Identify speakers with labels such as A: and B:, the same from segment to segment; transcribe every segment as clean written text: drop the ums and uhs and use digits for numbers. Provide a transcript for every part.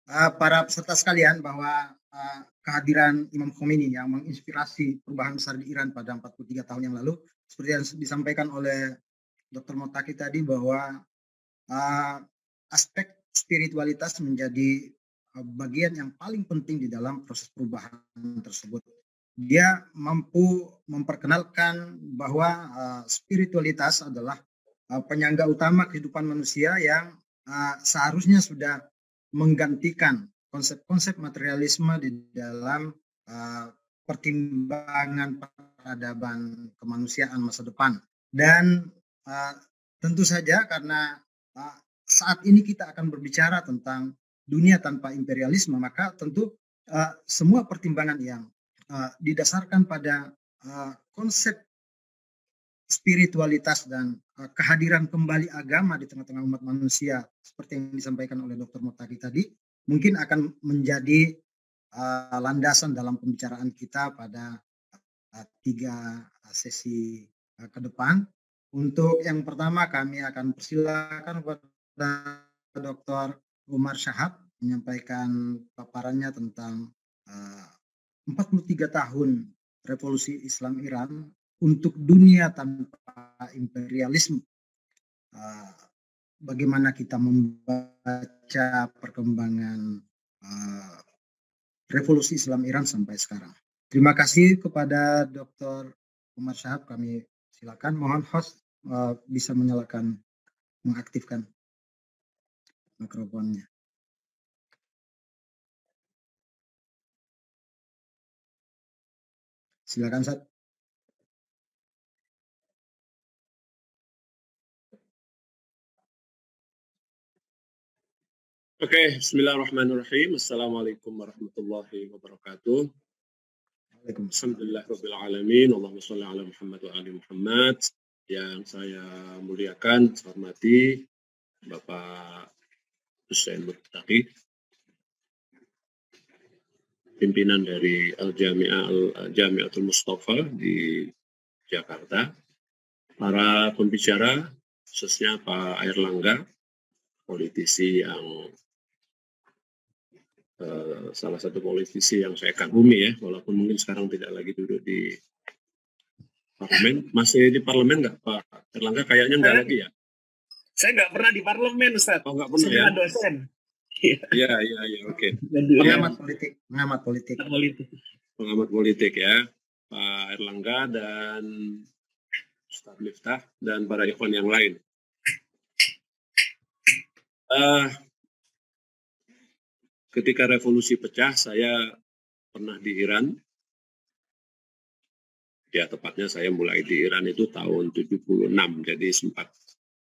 A: para peserta sekalian bahwa kehadiran Imam Khomeini yang menginspirasi perubahan besar di Iran pada 43 tahun yang lalu, seperti yang disampaikan oleh Dr. Motaki tadi, bahwa aspek spiritualitas menjadi bagian yang paling penting di dalam proses perubahan tersebut. Dia mampu memperkenalkan bahwa spiritualitas adalah penyangga utama kehidupan manusia yang seharusnya sudah menggantikan konsep-konsep materialisme di dalam pertimbangan peradaban kemanusiaan masa depan. Dan tentu saja karena saat ini kita akan berbicara tentang dunia tanpa imperialisme, maka tentu semua pertimbangan yang didasarkan pada konsep spiritualitas dan kehadiran kembali agama di tengah-tengah umat manusia seperti yang disampaikan oleh Dr. Motaki tadi mungkin akan menjadi landasan dalam pembicaraan kita pada 3 sesi ke depan. Untuk yang pertama kami akan persilakan kepada Dr. Umar Syahab menyampaikan paparannya tentang 43 tahun revolusi Islam Iran untuk dunia tanpa imperialisme. Bagaimana kita membaca perkembangan revolusi Islam Iran sampai sekarang. Terima kasih kepada Dr. Umar Syahab. Kami silakan, mohon host bisa menyalakan, mengaktifkan mikrofonnya. Silakan, Ustaz.
B: Oke, bismillahirrahmanirrahim. Assalamualaikum warahmatullahi wabarakatuh. Alhamdulillahirrahmanirrahim. Allahumma sholli ala Muhammad wa ali Muhammad. Yang saya muliakan, hormati Bapak Hussein Muttaqi, pimpinan dari Al-Jami'atul Mustafa di Jakarta. Para pembicara, khususnya Pak Airlangga, politisi yang salah satu politisi yang saya kagumi ya, walaupun mungkin sekarang tidak lagi duduk di parlemen. Masih di parlemen nggak Pak Erlangga? Kayaknya nggak lagi ya?
C: Saya nggak pernah di parlemen, Ustaz.
B: Oh, nggak pernah ya?
C: Saya dosen.
B: Iya, oke.
A: Pengamat politik
B: ya, Pak Erlangga dan Ustaz Miftah dan para ikhwan yang lain. Ketika revolusi pecah, saya pernah di Iran. Ya, tepatnya saya mulai di Iran itu tahun 76, jadi sempat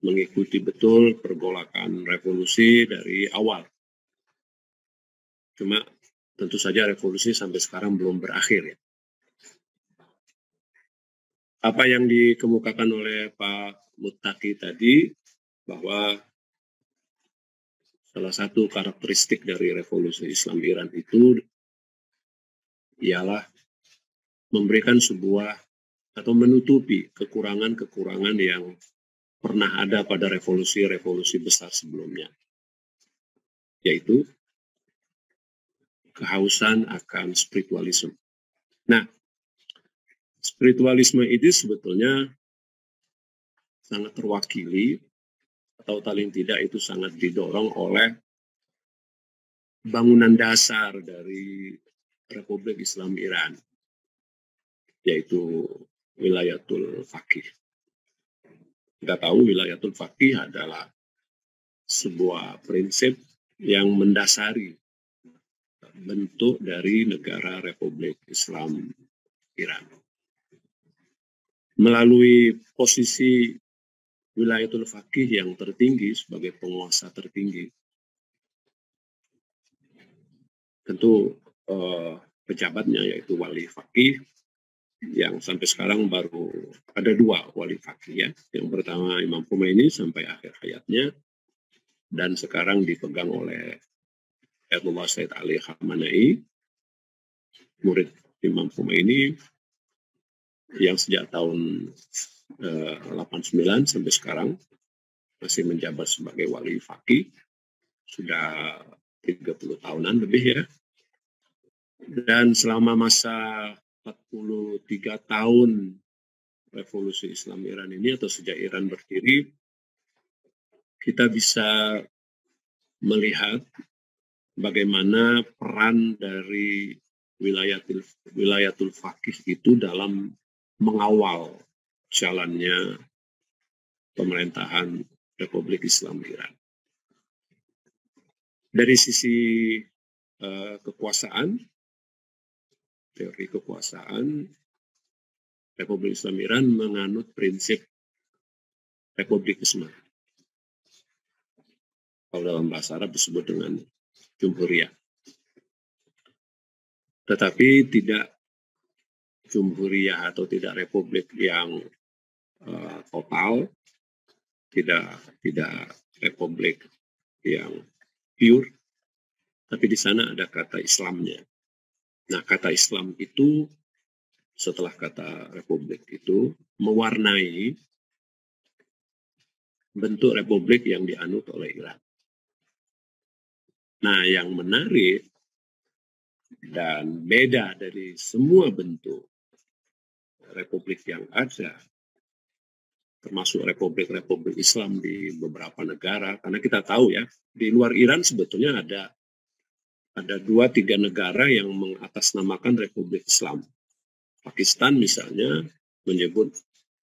B: mengikuti betul pergolakan revolusi dari awal. Cuma tentu saja revolusi sampai sekarang belum berakhir ya. Apa yang dikemukakan oleh Pak Muttaqi tadi, bahwa salah satu karakteristik dari revolusi Islam Iran itu ialah memberikan sebuah atau menutupi kekurangan-kekurangan yang pernah ada pada revolusi-revolusi besar sebelumnya, yaitu kehausan akan spiritualisme. Nah, spiritualisme itu sebetulnya sangat terwakili, atau paling tidak itu sangat didorong oleh bangunan dasar dari Republik Islam Iran, yaitu wilayatul faqih. Kita tahu wilayatul faqih adalah sebuah prinsip yang mendasari bentuk dari negara Republik Islam Iran. Melalui posisi wilayatul faqih yang tertinggi sebagai penguasa tertinggi, tentu pejabatnya yaitu wali faqih, yang sampai sekarang baru ada 2 wali faqih ya. Yang pertama Imam Khomeini sampai akhir hayatnya, dan sekarang dipegang oleh Ayatullah Sayyid Ali Khamenei, murid Imam Khomeini, yang sejak tahun 89 sampai sekarang masih menjabat sebagai wali faqih. Sudah 30 tahunan lebih ya. Dan selama masa 43 tahun revolusi Islam Iran ini atau sejak Iran berdiri, kita bisa melihat bagaimana peran dari wilayatul faqih itu dalam mengawal jalannya pemerintahan Republik Islam Iran. Dari sisi kekuasaan, teori kekuasaan, Republik Islam Iran menganut prinsip republikisme. Kalau dalam bahasa Arab disebut dengan jumhuriyah. Tetapi tidak jumhuriyah atau tidak republik yang total, tidak republik yang pure, tapi di sana ada kata Islamnya. Nah, kata Islam itu setelah kata republik itu mewarnai bentuk republik yang dianut oleh Iran. Nah, yang menarik dan beda dari semua bentuk republik yang ada, termasuk republik-republik Islam di beberapa negara, karena kita tahu ya, di luar Iran sebetulnya ada 2-3 negara yang mengatasnamakan Republik Islam. Pakistan misalnya menyebut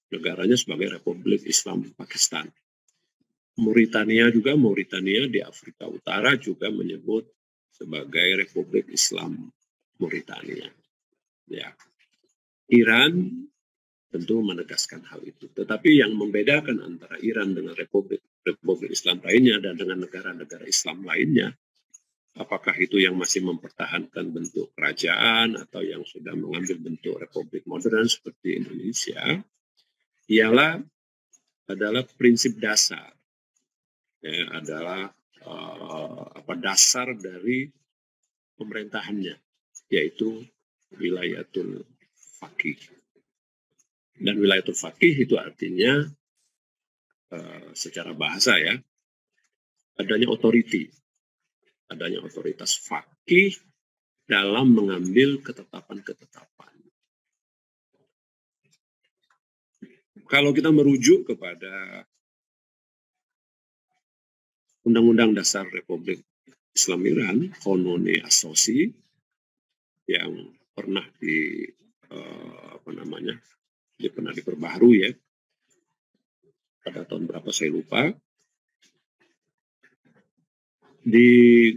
B: negaranya sebagai Republik Islam Pakistan. Mauritania di Afrika Utara juga menyebut sebagai Republik Islam Mauritania. Ya. Iran tentu menegaskan hal itu. Tetapi yang membedakan antara Iran dengan Republik Islam lainnya dan dengan negara-negara Islam lainnya, apakah itu yang masih mempertahankan bentuk kerajaan atau yang sudah mengambil bentuk republik modern seperti Indonesia, adalah prinsip dasar, ya, adalah dasar dari pemerintahannya, yaitu wilayatul faqih. Dan wilayatul faqih itu artinya secara bahasa ya, adanya otoritas faqih dalam mengambil ketetapan-ketetapan. Kalau kita merujuk kepada Undang-Undang Dasar Republik Islam Iran, Qonuni As-Sosi, yang pernah pernah diperbaharui ya, pada tahun berapa saya lupa. Di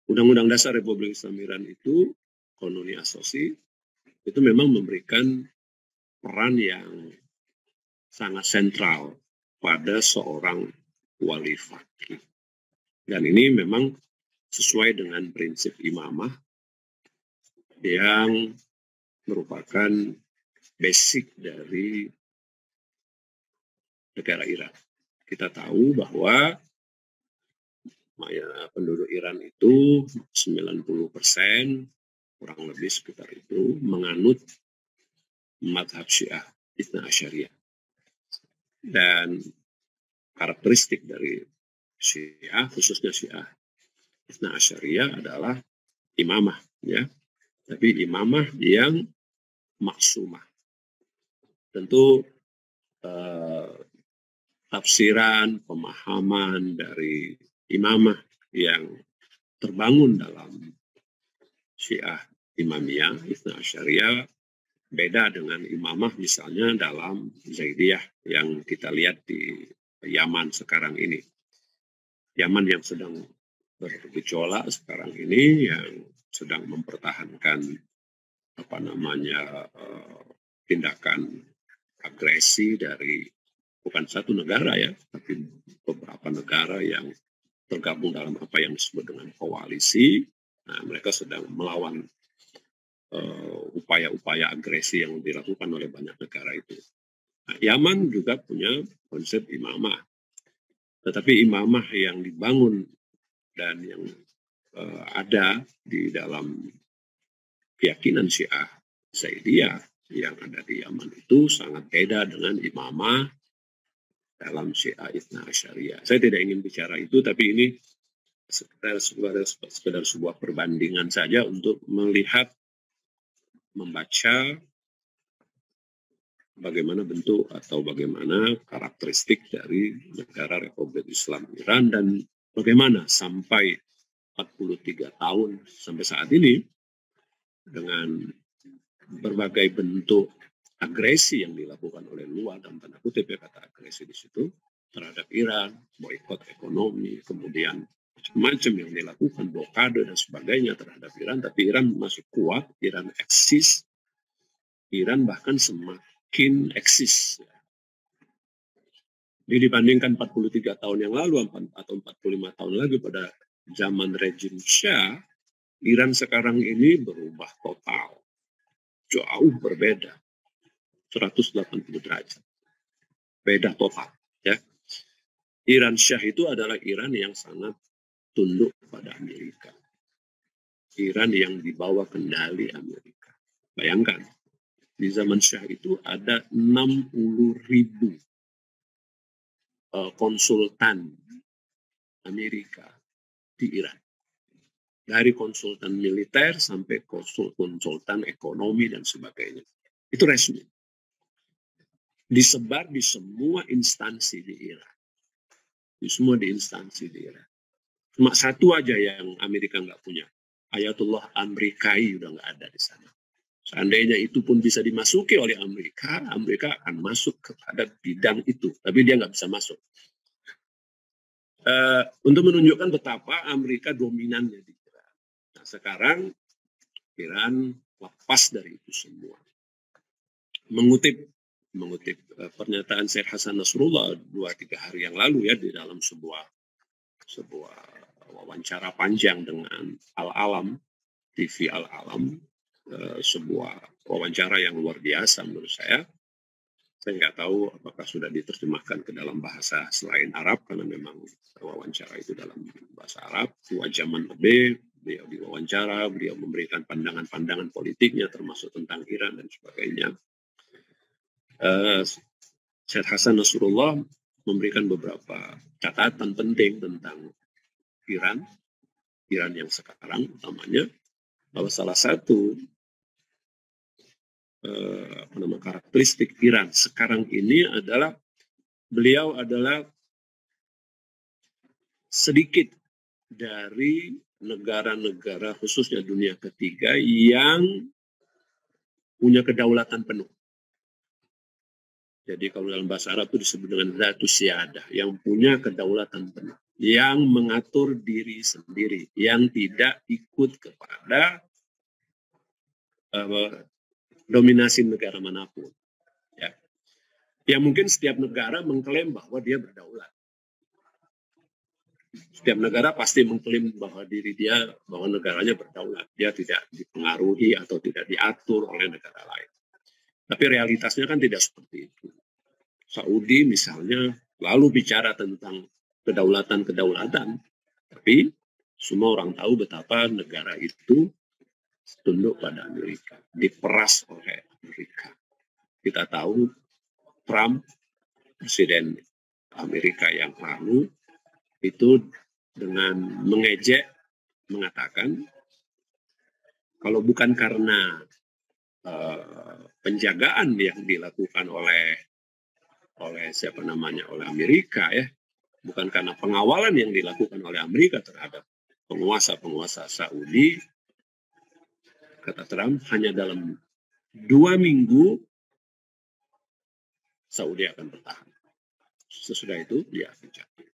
B: Undang-Undang Dasar Republik Islam Iran itu, Qonuni As-Sosi, itu memang memberikan peran yang sangat sentral pada seorang wali faqih. Dan ini memang sesuai dengan prinsip imamah yang merupakan basic dari negara Iran. Kita tahu bahwa penduduk Iran itu 90%, kurang lebih sekitar itu, menganut madhab Syiah Itsna Asyariyah. Dan karakteristik dari Syiah, khususnya Syiah Itsna Asyariyah adalah imamah, ya. Tapi imamah yang maksumah. Tentu tafsiran, pemahaman dari imamah yang terbangun dalam Syiah Imamiyah, Itsna Asyariyah, beda dengan imamah misalnya dalam Zaidiyah yang kita lihat di Yaman sekarang ini. Yaman yang sedang bergejolak sekarang ini, yang sedang mempertahankan tindakan agresi dari bukan satu negara ya, tapi beberapa negara yang tergabung dalam apa yang disebut dengan koalisi. Nah, mereka sedang melawan upaya-upaya agresi yang dilakukan oleh banyak negara itu. Nah, Yaman juga punya konsep imamah. Tetapi imamah yang dibangun dan yang ada di dalam keyakinan Syiah Zaidiyah yang ada di Yaman itu sangat beda dengan imamah dalam Syiah Itsna Asyariyah. Saya tidak ingin bicara itu, tapi ini sekedar sebuah perbandingan saja untuk melihat, membaca bagaimana bentuk atau bagaimana karakteristik dari negara Republik Islam Iran dan bagaimana sampai 43 tahun sampai saat ini dengan berbagai bentuk agresi yang dilakukan oleh luar, dalam tanda kutip ya kata agresi di situ, terhadap Iran, boikot ekonomi, kemudian macam-macam yang dilakukan, blokade dan sebagainya terhadap Iran, tapi Iran masih kuat, Iran eksis, Iran bahkan semakin eksis. Jadi dibandingkan 43 tahun yang lalu atau 45 tahun lagi pada zaman rejim Shah, Iran sekarang ini berubah total, jauh berbeda, 180 derajat, beda total. Ya, Iran Shah itu adalah Iran yang sangat tunduk pada Amerika. Iran yang dibawa kendali Amerika. Bayangkan, di zaman Shah itu ada 60.000 konsultan Amerika di Iran. Dari konsultan militer sampai konsultan ekonomi dan sebagainya. Itu resmi. Disebar di semua instansi di Iran. Di semua instansi di Iran. Cuma satu aja yang Amerika nggak punya. Ayatullah Amrikai udah nggak ada di sana. Seandainya itu pun bisa dimasuki oleh Amerika, Amerika akan masuk kepada bidang itu. Tapi dia nggak bisa masuk. Untuk menunjukkan betapa Amerika dominannya di Iran. Nah, sekarang Iran lepas dari itu semua. Mengutip pernyataan Syed Hasan Nasrullah 2-3 hari yang lalu ya di dalam sebuah wawancara panjang dengan Al-Alam, TV Al-Alam, sebuah wawancara yang luar biasa menurut saya. Saya nggak tahu apakah sudah diterjemahkan ke dalam bahasa selain Arab, karena memang wawancara itu dalam bahasa Arab. Wajaman Obe, beliau diwawancara, beliau memberikan pandangan-pandangan politiknya termasuk tentang Iran dan sebagainya. Syed Hasan Nasrullah memberikan beberapa catatan penting tentang Iran yang sekarang utamanya, bahwa salah satu karakteristik Iran sekarang ini adalah beliau adalah sedikit dari negara-negara khususnya dunia ketiga yang punya kedaulatan penuh. Jadi kalau dalam bahasa Arab itu disebut dengan Zatus Siyadah, yang punya kedaulatan penuh, yang mengatur diri sendiri, yang tidak ikut kepada dominasi negara manapun. Ya. Ya mungkin setiap negara mengklaim bahwa dia berdaulat. Setiap negara pasti mengklaim bahwa bahwa negaranya berdaulat. Dia tidak dipengaruhi atau tidak diatur oleh negara lain. Tapi realitasnya kan tidak seperti itu. Saudi misalnya lalu bicara tentang kedaulatan, tapi semua orang tahu betapa negara itu tunduk pada Amerika, diperas oleh Amerika. Kita tahu Trump, presiden Amerika yang lalu, itu dengan mengejek mengatakan kalau bukan karena penjagaan yang dilakukan oleh Amerika ya, bukan karena pengawalan yang dilakukan oleh Amerika terhadap penguasa Saudi, kata Trump, hanya dalam 2 minggu Saudi akan bertahan. Sesudah itu dia akan jatuh.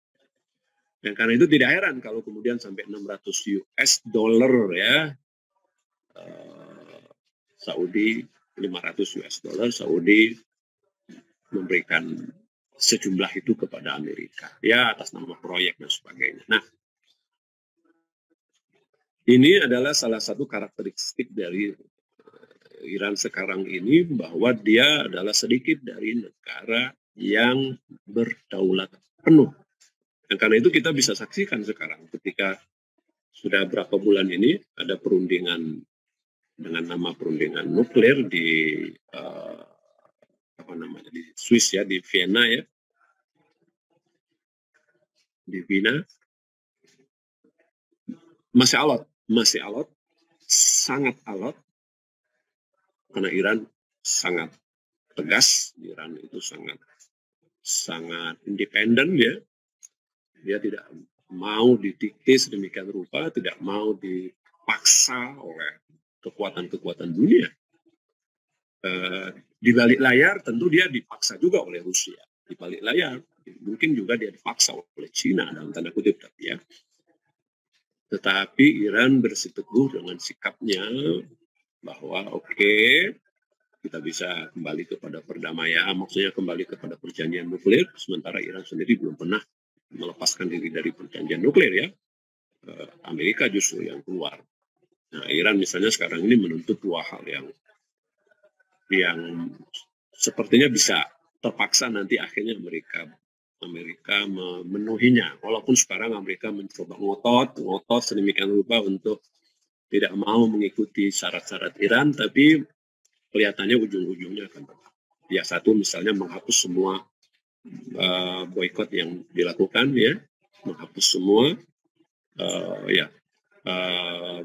B: Dan karena itu tidak heran kalau kemudian sampai $600 ya, Saudi $500 Saudi memberikan sejumlah itu kepada Amerika ya atas nama proyek dan sebagainya. Nah, ini adalah salah satu karakteristik dari Iran sekarang ini, bahwa dia adalah sedikit dari negara yang berdaulat penuh. Dan karena itu kita bisa saksikan sekarang ketika sudah berapa bulan ini ada perundingan dengan nama perundingan nuklir di di Swiss ya, di Vienna ya, di Wina. masih alot, sangat alot, karena Iran sangat tegas, Iran itu sangat independen ya, dia tidak mau didikte sedemikian rupa, tidak mau dipaksa oleh kekuatan-kekuatan dunia. Di balik layar tentu dia dipaksa juga oleh Rusia, di balik layar mungkin juga dia dipaksa oleh Cina dalam tanda kutip, tapi ya. Tetapi Iran bersiteguh dengan sikapnya bahwa oke, kita bisa kembali kepada perdamaian, maksudnya kembali kepada perjanjian nuklir, sementara Iran sendiri belum pernah melepaskan diri dari perjanjian nuklir ya. Amerika justru yang keluar. Nah, Iran misalnya sekarang ini menuntut dua hal yang sepertinya bisa terpaksa nanti akhirnya Amerika memenuhinya. Walaupun sekarang Amerika mencoba ngotot sedemikian rupa untuk tidak mau mengikuti syarat-syarat Iran, tapi kelihatannya ujung-ujungnya akan tetap. Ya, satu misalnya menghapus semua boikot yang dilakukan ya, menghapus semua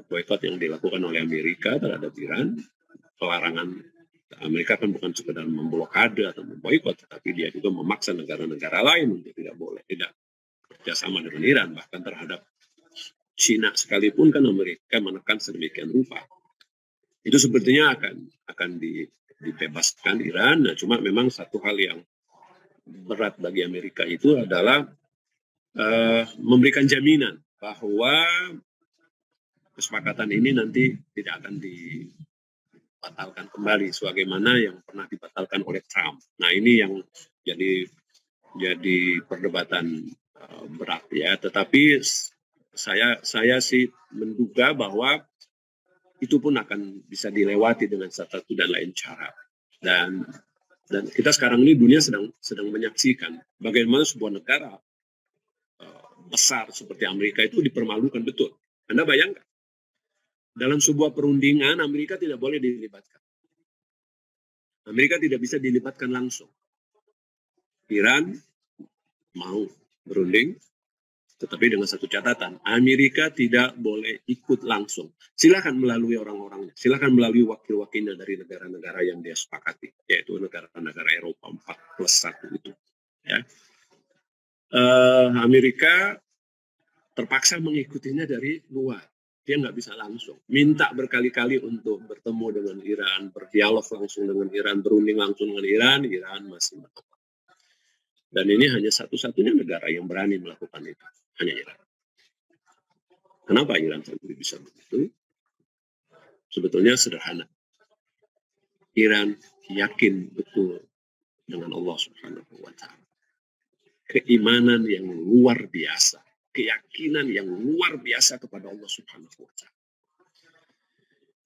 B: boikot yang dilakukan oleh Amerika terhadap Iran, pelarangan. Amerika kan bukan sekedar memblokade atau memboikot, tetapi dia juga memaksa negara-negara lain untuk tidak kerjasama dengan Iran, bahkan terhadap Cina sekalipun kan Amerika menekan sedemikian rupa. Itu sepertinya akan dibebaskan Iran. Nah, cuma memang satu hal yang berat bagi Amerika itu adalah memberikan jaminan bahwa kesepakatan ini nanti tidak akan dibatalkan kembali sebagaimana yang pernah dibatalkan oleh Trump. Nah, ini yang jadi perdebatan berat ya. Tetapi saya sih menduga bahwa itu pun akan bisa dilewati dengan satu dan lain cara. Dan kita sekarang ini dunia sedang menyaksikan bagaimana sebuah negara besar seperti Amerika itu dipermalukan betul. Anda bayangkan, dalam sebuah perundingan Amerika tidak boleh dilibatkan. Amerika tidak bisa dilibatkan langsung. Iran mau berunding, tetapi dengan satu catatan, Amerika tidak boleh ikut langsung. Silakan melalui orang-orangnya, silakan melalui wakil-wakilnya dari negara-negara yang dia sepakati, yaitu negara-negara Eropa 4+1 itu. Ya. Amerika terpaksa mengikutinya dari luar. Dia nggak bisa langsung. Minta berkali-kali untuk bertemu dengan Iran, berdialog langsung dengan Iran, berunding langsung dengan Iran masih menolak. Dan ini hanya satu-satunya negara yang berani melakukan itu, hanya Iran. Kenapa Iran sampai bisa begitu? Sebetulnya sederhana. Iran yakin betul dengan Allah Subhanahu wa Ta'ala. Keimanan yang luar biasa, keyakinan yang luar biasa kepada Allah Subhanahu wa Ta'ala.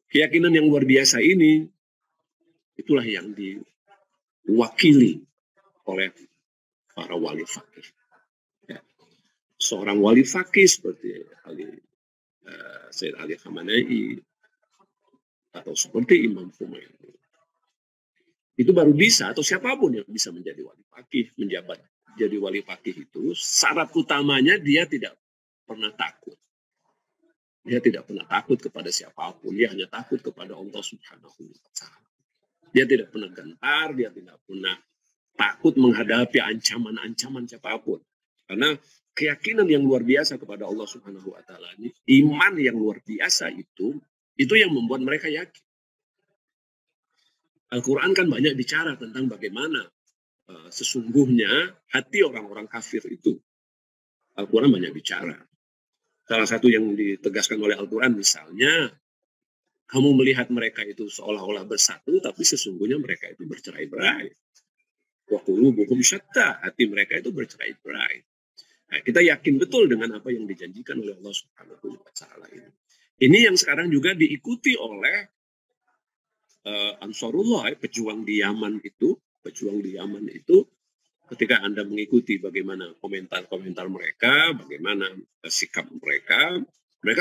B: Keyakinan yang luar biasa ini itulah yang diwakili oleh para wali fakih. Ya. Seorang wali fakih seperti Sayyid Ali Khamenei atau seperti Imam Khomeini itu baru bisa, atau siapapun yang bisa menjadi wali fakih, menjabat jadi wali fakih itu syarat utamanya dia tidak pernah takut. Dia tidak pernah takut kepada siapapun, dia hanya takut kepada Allah Subhanahu wa Ta'ala. Dia tidak pernah gentar, dia tidak pernah takut menghadapi ancaman-ancaman siapapun. Karena keyakinan yang luar biasa kepada Allah Subhanahu wa Ta'ala ini, iman yang luar biasa itu yang membuat mereka yakin. Al-Quran kan banyak bicara tentang bagaimana sesungguhnya hati orang-orang kafir itu. Al-Quran banyak bicara. Salah satu yang ditegaskan oleh Al-Quran misalnya, kamu melihat mereka itu seolah-olah bersatu, tapi sesungguhnya mereka itu bercerai-berai. Wa qulubuhum syatta, hati mereka itu bercerai-berai. Nah, kita yakin betul dengan apa yang dijanjikan oleh Allah Subhanahu wa Ta'ala ini. Ini yang sekarang juga diikuti oleh Ansarullah, pejuang di Yaman itu, ketika Anda mengikuti bagaimana komentar-komentar mereka, bagaimana sikap mereka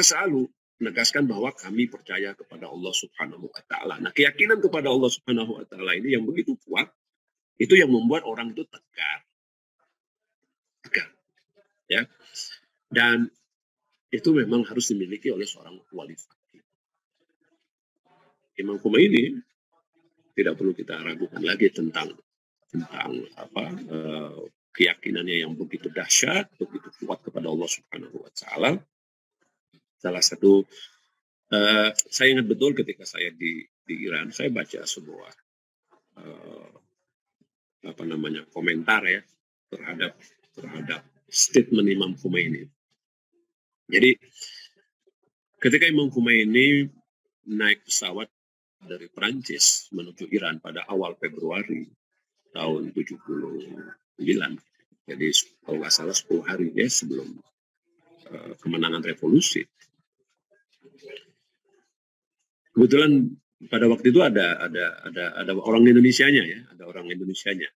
B: selalu menegaskan bahwa kami percaya kepada Allah Subhanahu wa Ta'ala. Nah, keyakinan kepada Allah Subhanahu wa Ta'ala ini yang begitu kuat, itu yang membuat orang itu tegar. Ya. Dan itu memang harus dimiliki oleh seorang wali fakih. Imam Khomeini tidak perlu kita ragukan lagi tentang keyakinannya yang begitu dahsyat, begitu kuat kepada Allah Subhanahu wa Ta'ala. Salah satu saya ingat betul ketika saya di Iran, saya baca sebuah komentar ya terhadap statement Imam Khomeini. Jadi ketika Imam Khomeini naik pesawat dari Perancis menuju Iran pada awal Februari tahun 79, jadi kalau nggak salah 10 hari ya sebelum kemenangan revolusi. Kebetulan pada waktu itu ada orang Indonesianya ya, ada orang Indonesianya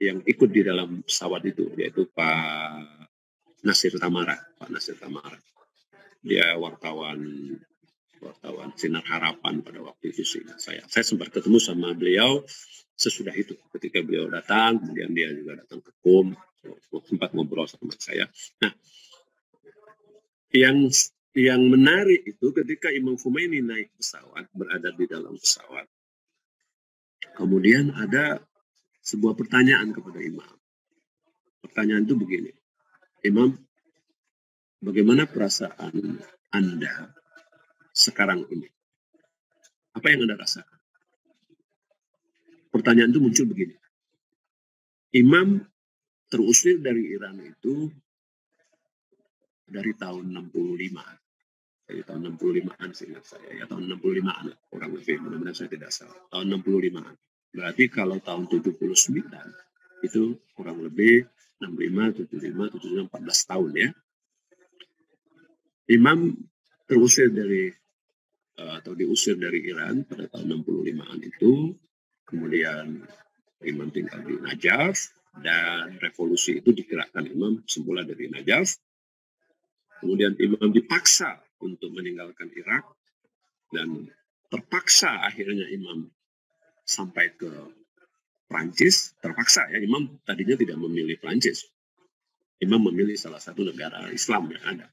B: yang ikut di dalam pesawat itu, yaitu Pak Nasir Tamara. Dia wartawan Sinar Harapan pada waktu itu sih. Saya sempat ketemu sama beliau sesudah itu, ketika beliau datang, kemudian dia juga datang ke KUM, sempat ngobrol sama saya. Nah, yang menarik itu ketika Imam Khomeini naik pesawat, berada di dalam pesawat, kemudian ada sebuah pertanyaan kepada Imam. Pertanyaan itu begini, Imam, bagaimana perasaan Anda sekarang ini? Apa yang Anda rasakan? Pertanyaan itu muncul begini. Imam terusir dari Iran itu dari tahun 65. Dari tahun 65-an seingat saya, ya tahun 65-an kurang lebih, mudah-mudahan saya tidak salah. Tahun 65-an. Berarti kalau tahun 79 itu kurang lebih 65, 75, 14 tahun ya. Imam terusir diusir dari Iran pada tahun 65-an itu. Kemudian Imam tinggal di Najaf dan revolusi itu digerakkan Imam semula dari Najaf. Kemudian Imam dipaksa untuk meninggalkan Irak dan terpaksa akhirnya Imam sampai ke Prancis. Terpaksa ya, Imam tadinya tidak memilih Prancis. Imam memilih salah satu negara Islam yang ada.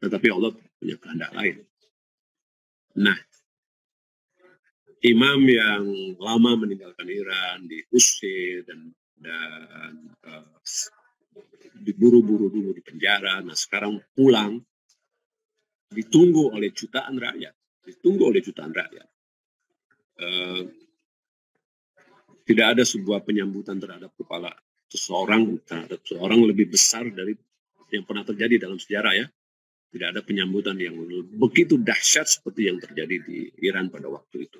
B: Tetapi Allah punya kehendak lain. Nah, Imam yang lama meninggalkan Iran, diusir dan diburu-buru dulu di penjara. Nah, sekarang pulang, ditunggu oleh jutaan rakyat. Tidak ada sebuah penyambutan terhadap seorang lebih besar dari yang pernah terjadi dalam sejarah ya. Tidak ada penyambutan yang begitu dahsyat seperti yang terjadi di Iran pada waktu itu.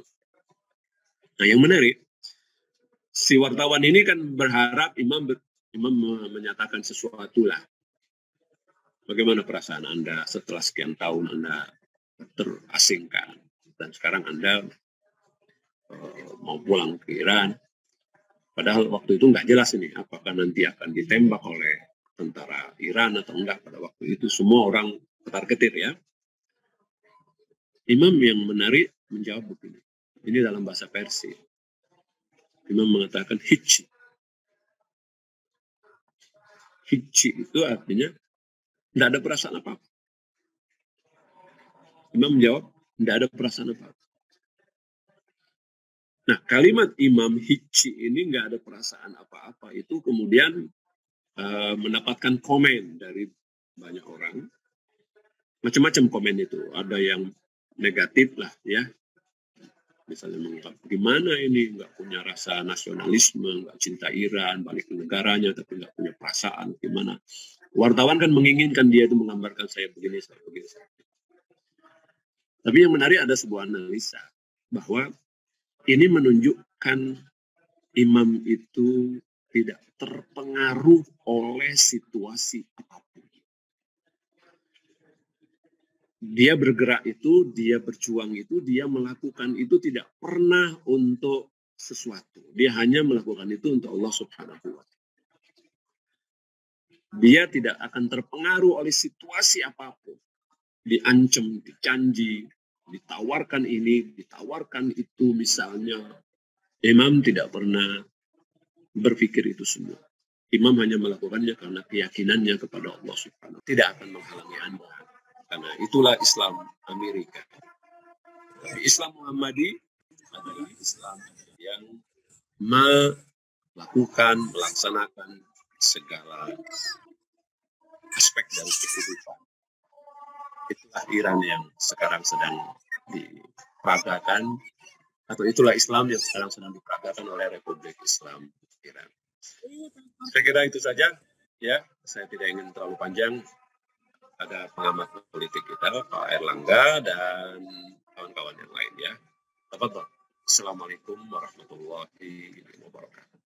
B: Nah, yang menarik, si wartawan ini kan berharap Imam menyatakan sesuatu lah. Bagaimana perasaan Anda setelah sekian tahun Anda terasingkan dan sekarang Anda mau pulang ke Iran? Padahal waktu itu nggak jelas ini apakah nanti akan ditembak oleh tentara Iran atau enggak. Pada waktu itu semua orang ketar-ketir ya. Imam yang menarik menjawab begini. Ini dalam bahasa Persia. Imam mengatakan hicci. Hicci itu artinya tidak ada perasaan apa-apa. Imam menjawab, tidak ada perasaan apa-apa. Nah, kalimat Imam hicci ini nggak ada perasaan apa-apa itu kemudian mendapatkan komen dari banyak orang. Macam-macam komen itu. Ada yang negatif lah ya. Misalnya mengungkap, gimana ini nggak punya rasa nasionalisme, nggak cinta Iran, balik ke negaranya, tapi nggak punya perasaan, gimana? Wartawan kan menginginkan dia itu menggambarkan saya begini. Tapi yang menarik ada sebuah analisa, bahwa ini menunjukkan Imam itu tidak terpengaruh oleh situasi apapun. Dia bergerak itu, dia berjuang itu, dia melakukan itu tidak pernah untuk sesuatu. Dia hanya melakukan itu untuk Allah Subhanahu wa Ta'ala. Dia tidak akan terpengaruh oleh situasi apapun. Diancam, dijanji, ditawarkan ini, ditawarkan itu misalnya. Imam tidak pernah berpikir itu semua. Imam hanya melakukannya karena keyakinannya kepada Allah Subhanahu. Tidak akan menghalangi Anda. Karena itulah Islam Amerika. Islam Muhammadi adalah Islam yang melaksanakan segala aspek dari kehidupan. Itulah Iran yang sekarang sedang diperagakan, atau itulah Islam yang sekarang sedang diperagakan oleh Republik Islam Iran. Saya kira itu saja, ya. Saya tidak ingin terlalu panjang. Ada pengamat politik kita, Pak Erlangga dan kawan-kawan yang lain, ya. Assalamualaikum warahmatullahi wabarakatuh.